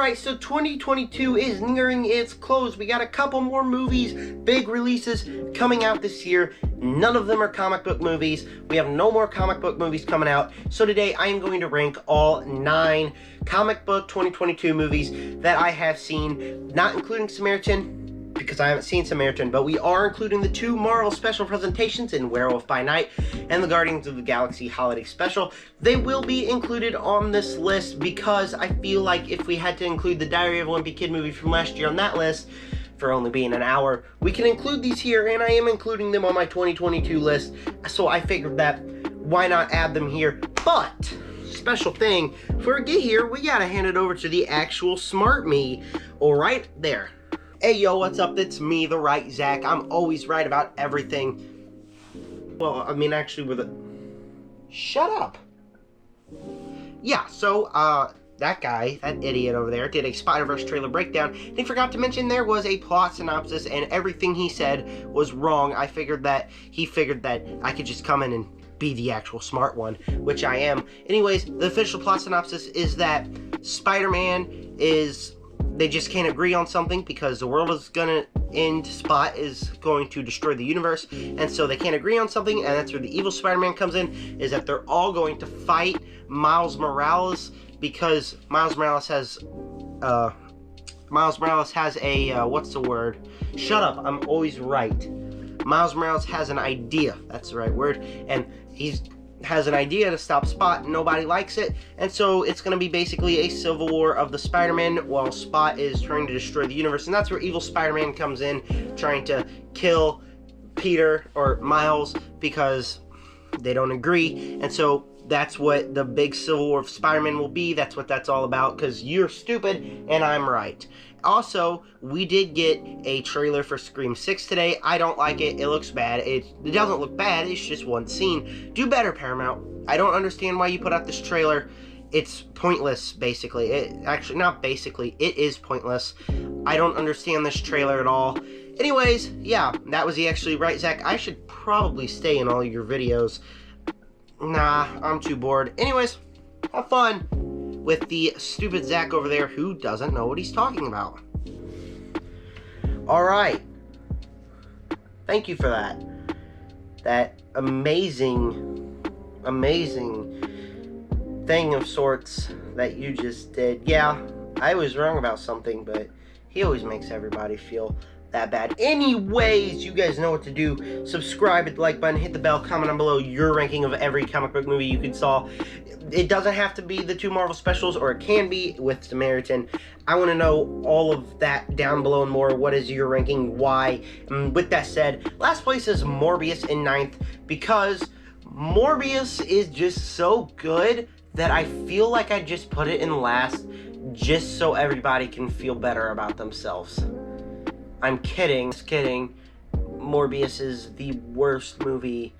Alright, so 2022 is nearing its close. We got a couple more movies, big releases coming out this year. None of them are comic book movies. We have no more comic book movies coming out. So today I am going to rank all 9 comic book 2022 movies that I have seen, not including Samaritan, because I haven't seen Samaritan, but we are including the 2 Marvel special presentations in Werewolf by Night and the Guardians of the Galaxy Holiday Special. They will be included on this list because I feel like if we had to include the Diary of a Wimpy Kid movie from last year on that list, for only being an hour, we can include these here, and I am including them on my 2022 list, so I figured that why not add them here. But special thing, before we get here, we gotta hand it over to the actual smart me, right there. Hey yo, what's up? It's me, the right Zach. I'm always right about everything. Well, I mean, actually, with a... Shut up. Yeah, so, that guy, that idiot over there, did a Spider-Verse trailer breakdown, and he forgot to mention there was a plot synopsis, and everything he said was wrong. I figured that he figured that I could just come in and be the actual smart one, which I am. Anyways, the official plot synopsis is that Spider-Man is... They just can't agree on something because the world is gonna end. Spot is going to destroy the universe, and so they can't agree on something, and that's where the evil Spider-Man comes in, is that they're all going to fight Miles Morales because Miles Morales has a, what's the word? Shut up, I'm always right. Miles Morales has an idea, that's the right word, and he's has an idea to stop Spot, and nobody likes it, and so it's going to be basically a civil war of the Spider-Man while Spot is trying to destroy the universe, and that's where evil Spider-Man comes in, trying to kill Peter, or Miles, because they don't agree, and so that's what the big civil war of Spider-Man will be. That's what that's all about, because you're stupid, and I'm right. Also, we did get a trailer for Scream 6 today. I don't like it. It looks bad. It doesn't look bad. It's just one scene. Do better, Paramount. I don't understand why you put out this trailer. It's pointless, basically. Actually, not basically. It is pointless. I don't understand this trailer at all. Anyways, yeah, that was the actually right, Zach. I should probably stay in all your videos. Nah, I'm too bored. Anyways, have fun with the stupid Zach over there who doesn't know what he's talking about. Alright. Thank you for that. That amazing thing of sorts that you just did. Yeah, I was wrong about something, but he always makes everybody feel that bad. Anyways, you guys know what to do. Subscribe, hit the like button, hit the bell, comment down below your ranking of every comic book movie you could saw. It doesn't have to be the 2 Marvel specials, or it can be with Samaritan. I want to know all of that down below and more. What is your ranking? Why? And with that said, last place is Morbius in 9th, because Morbius is just so good that I feel like I just put it in last just so everybody can feel better about themselves. I'm kidding. Just kidding. Morbius is the worst movie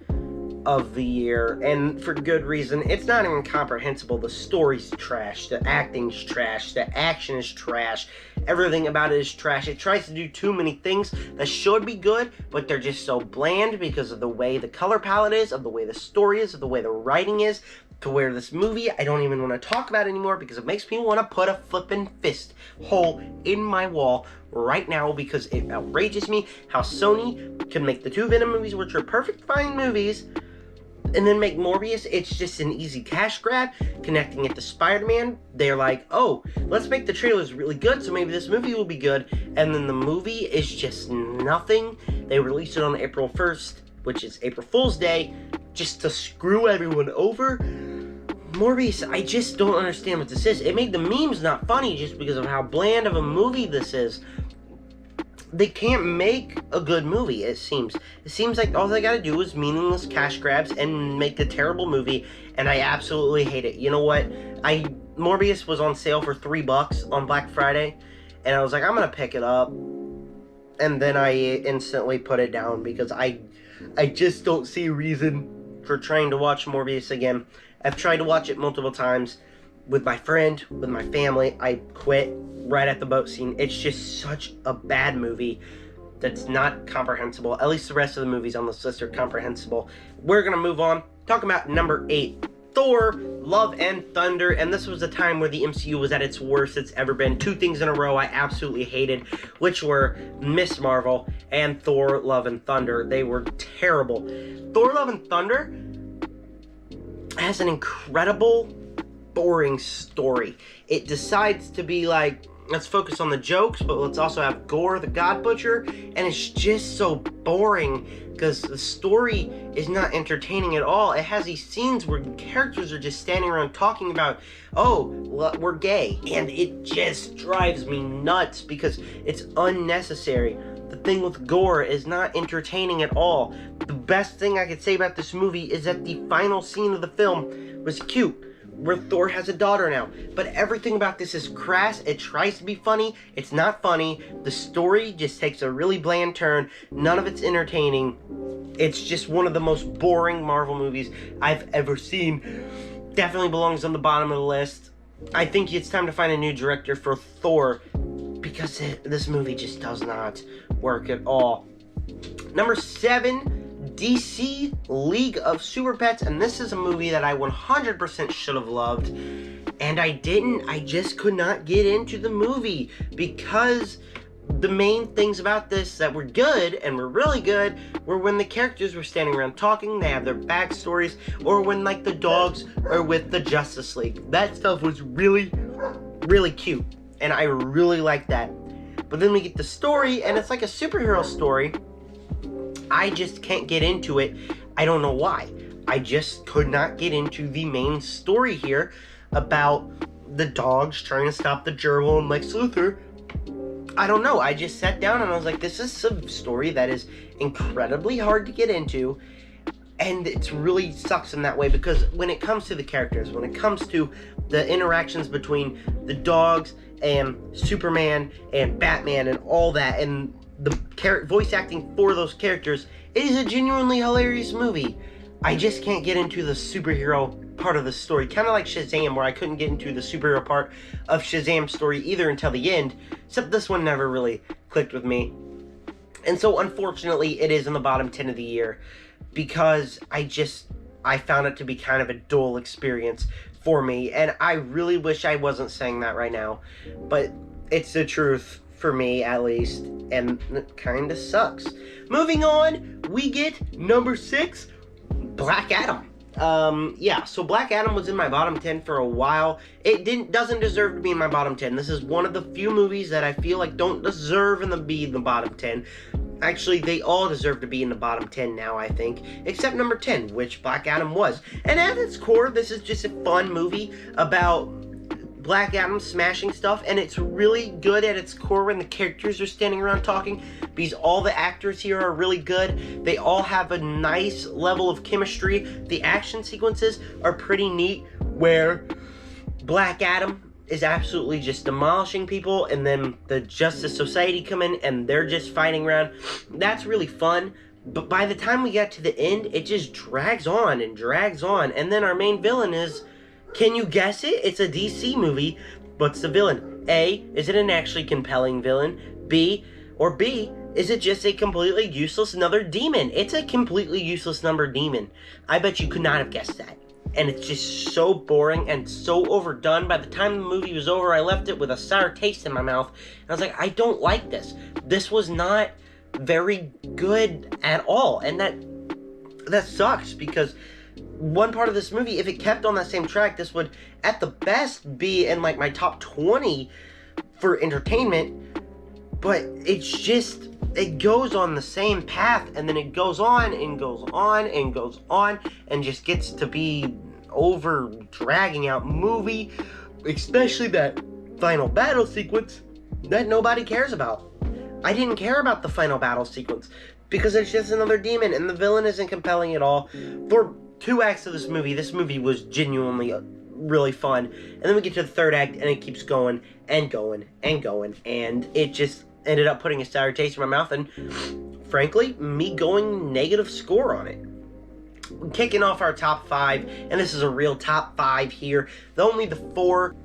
of the year, and for good reason. It's not even comprehensible. The story's trash, the acting's trash, the action is trash, everything about it is trash. It tries to do too many things that should be good, but they're just so bland because of the way the color palette is, of the way the story is, of the way the writing is, to where this movie I don't even want to talk about anymore because it makes me want to put a flippin' fist hole in my wall right now, because it outrages me how Sony can make the 2 Venom movies, which are perfect fine movies, and then make Morbius. It's just an easy cash grab, connecting it to Spider-Man. They're like, oh, let's make the trailers really good, so maybe this movie will be good, and then the movie is just nothing. They released it on April 1st, which is April Fool's Day, just to screw everyone over. Morbius, I just don't understand what this is. It made the memes not funny just because of how bland of a movie this is. They can't make a good movie, it seems. It seems like all they gotta do is meaningless cash grabs and make a terrible movie, and I absolutely hate it. You know what? Morbius was on sale for $3 on Black Friday, and I was like, I'm gonna pick it up. And then I instantly put it down because I just don't see a reason for trying to watch Morbius again. I've tried to watch it multiple times with my friend, with my family. I quit right at the boat scene. It's just such a bad movie that's not comprehensible. At least the rest of the movies on this list are comprehensible. We're going to move on. Talk about number 8. Thor, Love and Thunder, and this was a time where the MCU was at its worst it's ever been. Two things in a row I absolutely hated, which were Miss Marvel and Thor, Love and Thunder. They were terrible. Thor, Love and Thunder has an incredible, boring story. It decides to be like, let's focus on the jokes, but let's also have Gore the God Butcher, and it's just so boring because the story is not entertaining at all. It has these scenes where characters are just standing around talking about, oh, we're gay, and it just drives me nuts because it's unnecessary. The thing with Gore is not entertaining at all. The best thing I could say about this movie is that the final scene of the film was cute, where Thor has a daughter now. But everything about this is crass. It tries to be funny. It's not funny. The story just takes a really bland turn. None of it's entertaining. It's just one of the most boring Marvel movies I've ever seen. Definitely belongs on the bottom of the list. I think it's time to find a new director for Thor because this movie just does not work at all. Number 7, DC League of Super Pets, and this is a movie that I 100% should have loved, and I didn't. I just could not get into the movie because the main things about this that were good and were really good were when the characters were standing around talking, they have their backstories, or when like the dogs are with the Justice League. That stuff was really, really cute, and I really liked that. But then we get the story, and it's like a superhero story. I just can't get into it. I don't know why. I just could not get into the main story here about the dogs trying to stop the gerbil and Lex Luthor. I don't know. I just sat down and I was like, this is a story that is incredibly hard to get into. And it really sucks in that way because when it comes to the characters, when it comes to the interactions between the dogs and Superman and Batman and all that, and the voice acting for those characters, it is a genuinely hilarious movie. I just can't get into the superhero part of the story. Kind of like Shazam, where I couldn't get into the superhero part of Shazam's story either until the end, except this one never really clicked with me. And so, unfortunately, it is in the bottom 10 of the year because I found it to be kind of a dull experience for me, and I really wish I wasn't saying that right now, but it's the truth. For me, at least, and it kind of sucks. Moving on, we get number 6, Black Adam. Yeah, so Black Adam was in my bottom 10 for a while. It doesn't deserve to be in my bottom 10. This is one of the few movies that I feel like don't deserve to be in the bottom 10. Actually, they all deserve to be in the bottom 10 now, I think, except number 10, which Black Adam was. And at its core, this is just a fun movie about Black Adam smashing stuff, and it's really good at its core when the characters are standing around talking, because all the actors here are really good. They all have a nice level of chemistry. The action sequences are pretty neat, where Black Adam is absolutely just demolishing people, and then the Justice Society come in, and they're just fighting around. That's really fun, but by the time we get to the end, it just drags on, and then our main villain is... Can you guess it? It's a DC movie. What's the villain? A, is it an actually compelling villain? B, is it just a completely useless another demon? It's a completely useless number demon. I bet you could not have guessed that. And it's just so boring and so overdone. By the time the movie was over, I left it with a sour taste in my mouth. And I was like, I don't like this. This was not very good at all. And that sucks because... one part of this movie, if it kept on that same track, this would, at the best, be in, like, my top 20 for entertainment, but it's just, it goes on the same path, and then it goes on, and goes on, and goes on, and just gets to be over dragging out movie, especially that final battle sequence that nobody cares about. I didn't care about the final battle sequence, because it's just another demon, and the villain isn't compelling at all. For 2 acts of this movie was genuinely really fun. And then we get to the 3rd act, and it keeps going, and going, and going, and it just ended up putting a sour taste in my mouth, and frankly, me going negative score on it. Kicking off our top 5, and this is a real top 5 here. Only the 4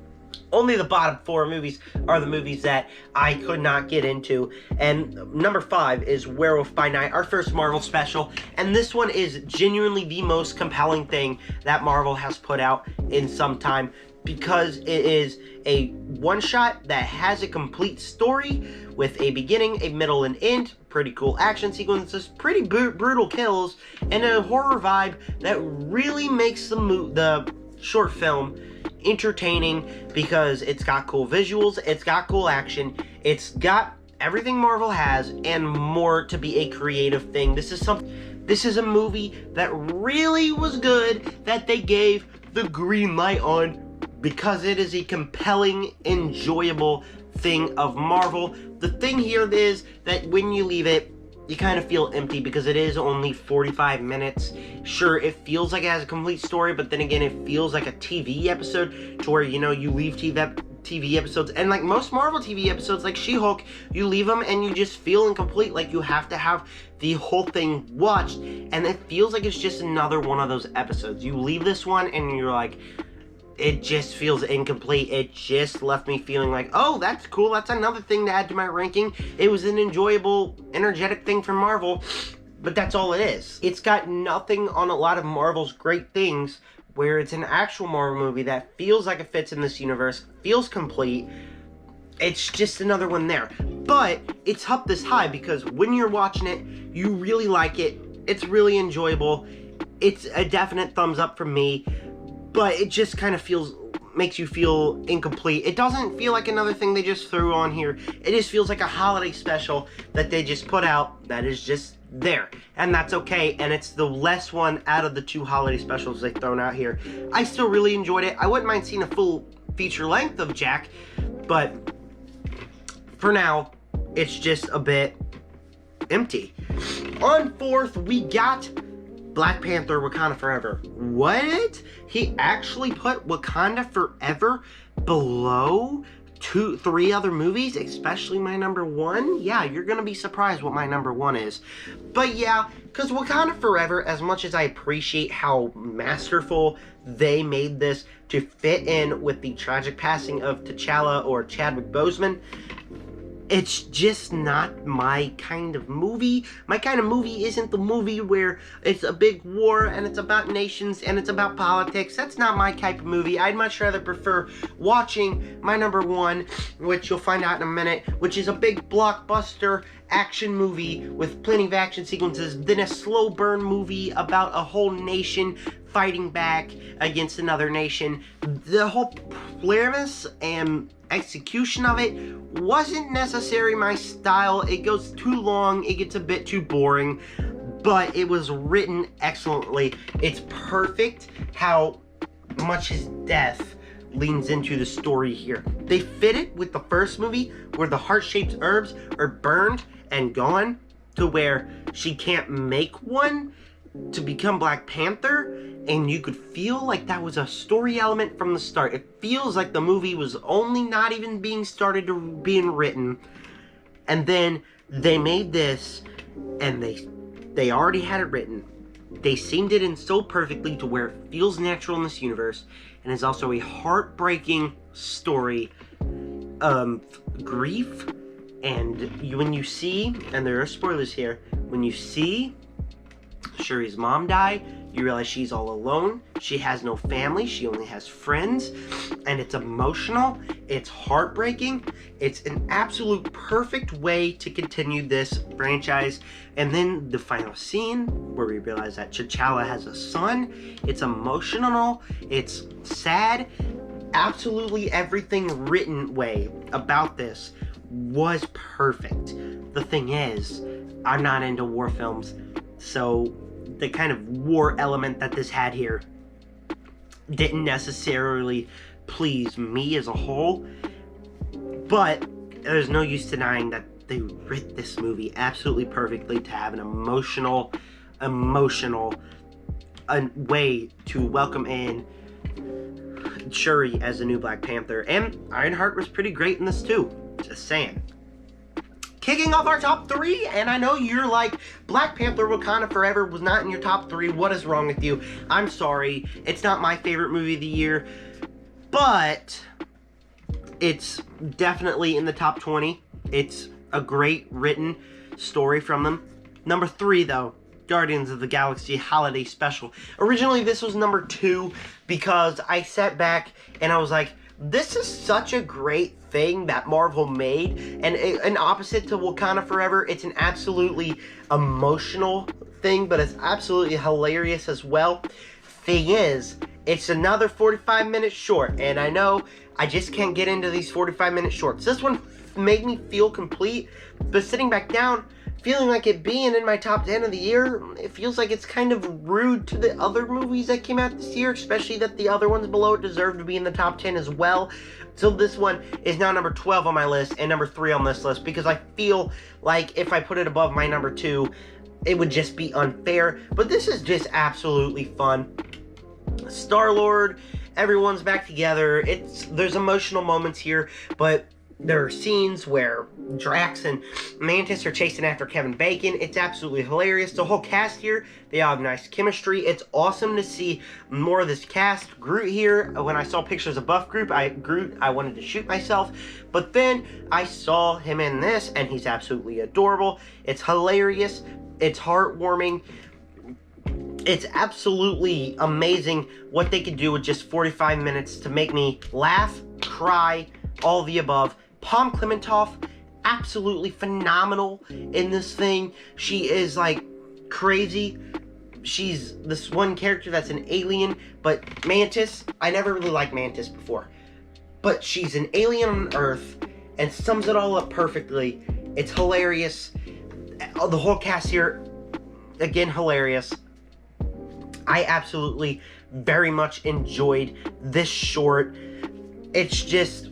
Only the bottom 4 movies are the movies that I could not get into. And number 5 is Werewolf by Night, our first Marvel special. And this one is genuinely the most compelling thing that Marvel has put out in some time, because it is a one-shot that has a complete story with a beginning, a middle, and end, pretty cool action sequences, pretty brutal kills, and a horror vibe that really makes the short film entertaining, because it's got cool visuals, it's got cool action, it's got everything Marvel has and more to be a creative thing. This is a movie that really was good, that they gave the green light on, because it is a compelling, enjoyable thing of Marvel. The thing here is that when you leave it, you kind of feel empty, because it is only 45 minutes. Sure, it feels like it has a complete story, but then again, it feels like a TV episode, to where, you know, you leave TV episodes, and like most Marvel TV episodes, like She-Hulk, you leave them and you just feel incomplete, like you have to have the whole thing watched, and it feels like it's just another one of those episodes. You leave this one and you're like, it just feels incomplete. It just left me feeling like, oh, that's cool, that's another thing to add to my ranking. It was an enjoyable, energetic thing from Marvel, but that's all it is. It's got nothing on a lot of Marvel's great things, where it's an actual Marvel movie that feels like it fits in this universe, feels complete. It's just another one there. But it's up this high, because when you're watching it, you really like it. It's really enjoyable. It's a definite thumbs up from me. But it just kind of makes you feel incomplete. It doesn't feel like another thing they just threw on here. It just feels like a holiday special that they just put out that is just there. And that's okay. And it's the less one out of the 2 holiday specials they've thrown out here. I still really enjoyed it. I wouldn't mind seeing a full feature length of Jack, but for now, it's just a bit empty. On 4th, we got Black Panther: Wakanda Forever. What? He actually put Wakanda Forever below 3 other movies, especially my number 1? Yeah, you're gonna be surprised what my number 1 is. But yeah, because Wakanda Forever, as much as I appreciate how masterful they made this to fit in with the tragic passing of T'Challa, or Chadwick Boseman, it's just not my kind of movie. My kind of movie isn't the movie where it's a big war and it's about nations and it's about politics. That's not my type of movie. I'd much rather prefer watching my number 1, which you'll find out in a minute, which is a big blockbuster action movie with plenty of action sequences, than a slow burn movie about a whole nation fighting back against another nation. The whole premise and execution of it wasn't necessarily my style. It goes too long, it gets a bit too boring, but it was written excellently. It's perfect how much his death leans into the story here. They fit it with the first movie, where the heart-shaped herbs are burned and gone, to where she can't make one to become Black Panther, and you could feel like that was a story element from the start. It feels like the movie was only not even being started to being written, and then they made this, and they already had it written. They seamed it in so perfectly to where it feels natural in this universe, and is also a heartbreaking story of grief. And when you see, and there are spoilers here, when you see Shuri's mom die, you realize she's all alone. She has no family. She only has friends. And it's emotional. It's heartbreaking. It's an absolute perfect way to continue this franchise. And then the final scene where we realize that T'Challa has a son. It's emotional. It's sad. Absolutely everything written way about this was perfect. The thing is, I'm not into war films, so the kind of war element that this had here didn't necessarily please me as a whole, but there's no use denying that they writ this movie absolutely perfectly to have an emotional way to welcome in Shuri as the new Black Panther. And Ironheart was pretty great in this too, just saying. Kicking off our top 3, and I know you're like, Black Panther: Wakanda Forever was not in your top 3. What is wrong with you? I'm sorry. It's not my favorite movie of the year, but It's definitely in the top 20. It's a great written story from them. Number 3, though, Guardians of the Galaxy Holiday Special. Originally, this was number 2 because I sat back and I was like, this is such a great thing that Marvel made, and an opposite to Wakanda Forever. It's an absolutely emotional thing, but it's absolutely hilarious as well. Thing is, it's another 45-minute short, and I know I just can't get into these 45-minute shorts. This one made me feel complete, but sitting back down, feeling like it being in my top 10 of the year, it feels like it's kind of rude to the other movies that came out this year, especially that the other ones below it deserve to be in the top 10 as well. So this one is now number 12 on my list and number 3 on this list, because I feel like if I put it above my number 2, it would just be unfair. But this is just absolutely fun. Star-Lord, everyone's back together. There's emotional moments here, but there are scenes where Drax and Mantis are chasing after Kevin Bacon. It's absolutely hilarious. The whole cast here, they all have nice chemistry. It's awesome to see more of this cast. Groot here, when I saw pictures of Buff Groot, I wanted to shoot myself. But then I saw him in this, and he's absolutely adorable. It's hilarious. It's heartwarming. It's absolutely amazing what they could do with just 45 minutes to make me laugh, cry, all the above. Pom Klementieff, absolutely phenomenal in this thing. She is like crazy. She's this one character that's an alien, but Mantis, I never really liked Mantis before, but she's an alien on Earth and sums it all up perfectly. It's hilarious. The whole cast here, again, hilarious. I absolutely very much enjoyed this short. It's just,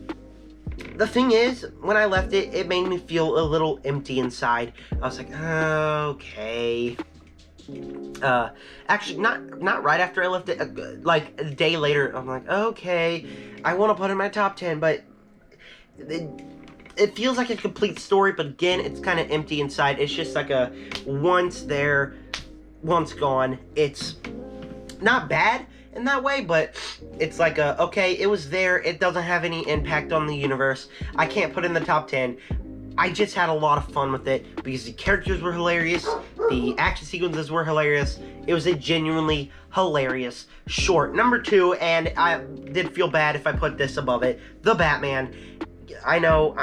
the thing is, when I left it, it made me feel a little empty inside. I was like, okay. Actually, not right after I left it, like a day later, I'm like, okay, I want to put it in my top 10, but it feels like a complete story, but again, it's kind of empty inside. It's just like a once there, once gone. It's not bad in that way, but it's like a, okay, it was there, it doesn't have any impact on the universe. I can't put it in the top 10. I just had a lot of fun with it because the characters were hilarious, the action sequences were hilarious. It was a genuinely hilarious short. Number 2, and I did feel bad if I put this above it, The Batman. I know.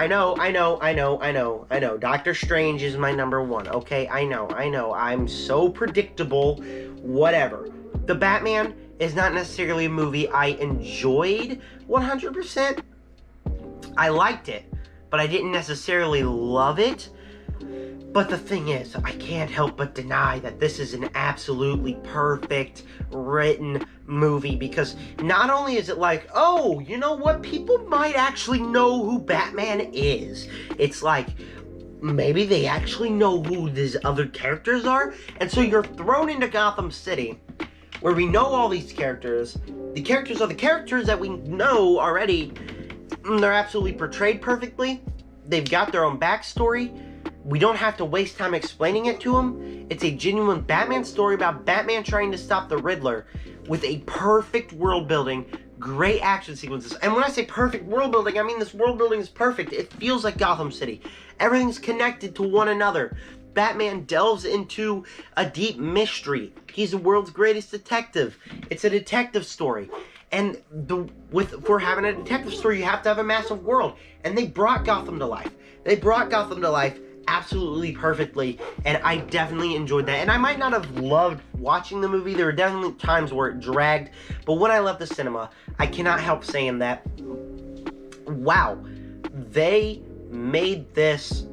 Doctor Strange is my number 1, okay? I know. I'm so predictable, whatever. The Batman is not necessarily a movie I enjoyed 100%. I liked it, but I didn't necessarily love it. But the thing is, I can't help but deny that this is an absolutely perfect written movie, because not only is it like, oh, you know what, people might actually know who Batman is. It's like, maybe they actually know who these other characters are, and so you're thrown into Gotham City, where we know all these characters. The characters are the characters that we know already. They're absolutely portrayed perfectly. They've got their own backstory. We don't have to waste time explaining it to them. It's a genuine Batman story about Batman trying to stop the Riddler with a perfect world building, great action sequences. And when I say perfect world building, I mean this world building is perfect. It feels like Gotham City. Everything's connected to one another. Batman delves into a deep mystery. He's the world's greatest detective. It's a detective story. And for having a detective story, you have to have a massive world. And they brought Gotham to life. They brought Gotham to life absolutely perfectly, and I definitely enjoyed that. And I might not have loved watching the movie. There were definitely times where it dragged, but when I left the cinema, I cannot help saying that, wow, they made this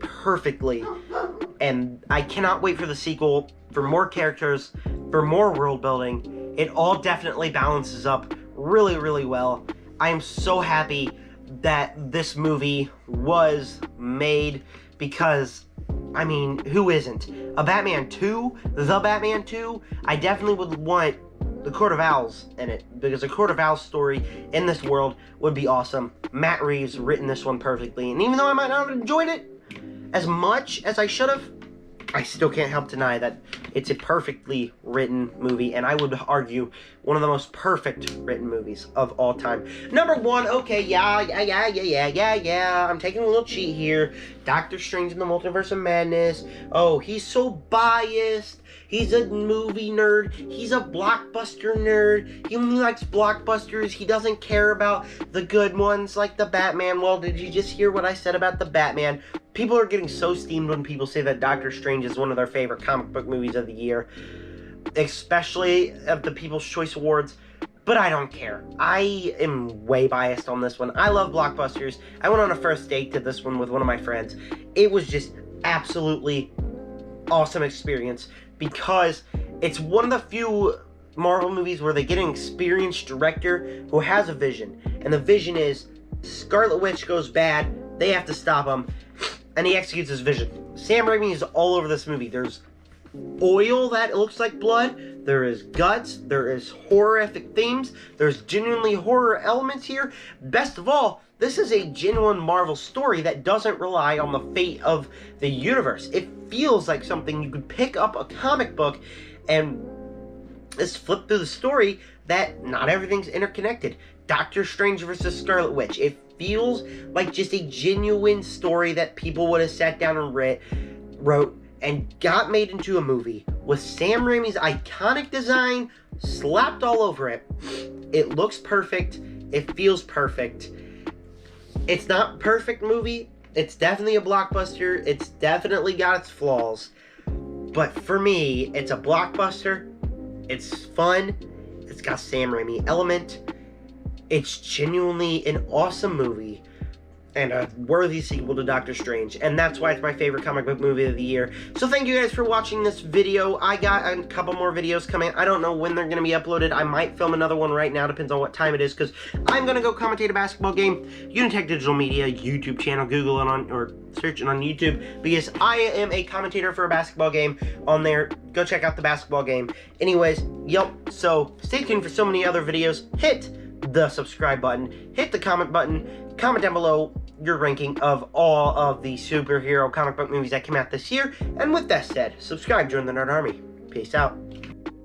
perfectly. And I cannot wait for the sequel, for more characters, for more world building. It all definitely balances up really, really well. I am so happy that this movie was made, because, I mean, who isn't? A Batman 2? The Batman 2? I definitely would want the Court of Owls in it, because a Court of Owls story in this world would be awesome. Matt Reeves written this one perfectly, and even though I might not have enjoyed it as much as I should have, I still can't help deny that it's a perfectly written movie, and I would argue one of the most perfect written movies of all time. Number 1, okay, yeah, I'm taking a little cheat here. Doctor Strange in the Multiverse of Madness. Oh, he's so biased. He's a movie nerd. He's a blockbuster nerd. He only likes blockbusters. He doesn't care about the good ones like the Batman. Well, did you just hear what I said about the Batman? People are getting so steamed when people say that Doctor Strange is one of their favorite comic book movies of the year, especially of the People's Choice Awards. But I don't care. I am way biased on this one. I love blockbusters. I went on a first date to this one with one of my friends. It was just absolutely awesome experience because it's one of the few Marvel movies where they get an experienced director who has a vision. And the vision is Scarlet Witch goes bad, they have to stop him, and he executes his vision. Sam Raimi is all over this movie. There's oil that looks like blood, there is guts, there is horrific themes, there's genuinely horror elements here. Best of all, this is a genuine Marvel story that doesn't rely on the fate of the universe. It feels like something you could pick up a comic book and just flip through the story, that not everything's interconnected. Doctor Strange versus Scarlet Witch. It feels like just a genuine story that people would have sat down and wrote and got made into a movie with Sam Raimi's iconic design slapped all over it. It looks perfect. It feels perfect. It's not a perfect movie. It's definitely a blockbuster. It's definitely got its flaws. But for me, it's a blockbuster. It's fun. It's got Sam Raimi element. It's genuinely an awesome movie and a worthy sequel to Doctor Strange, and that's why it's my favorite comic book movie of the year. So thank you guys for watching this video. I got a couple more videos coming. I don't know when they're going to be uploaded. I might film another one right now, depends on what time it is, because I'm going to go commentate a basketball game. Unitech Digital Media YouTube channel, Google it on, or search it on YouTube, because I am a commentator for a basketball game on there. Go check out the basketball game. Anyways, yep, so stay tuned for so many other videos. Hit the subscribe button, hit the comment button, comment down below your ranking of all of the superhero comic book movies that came out this year, and with that said, subscribe, join the Nerd Army. Peace out.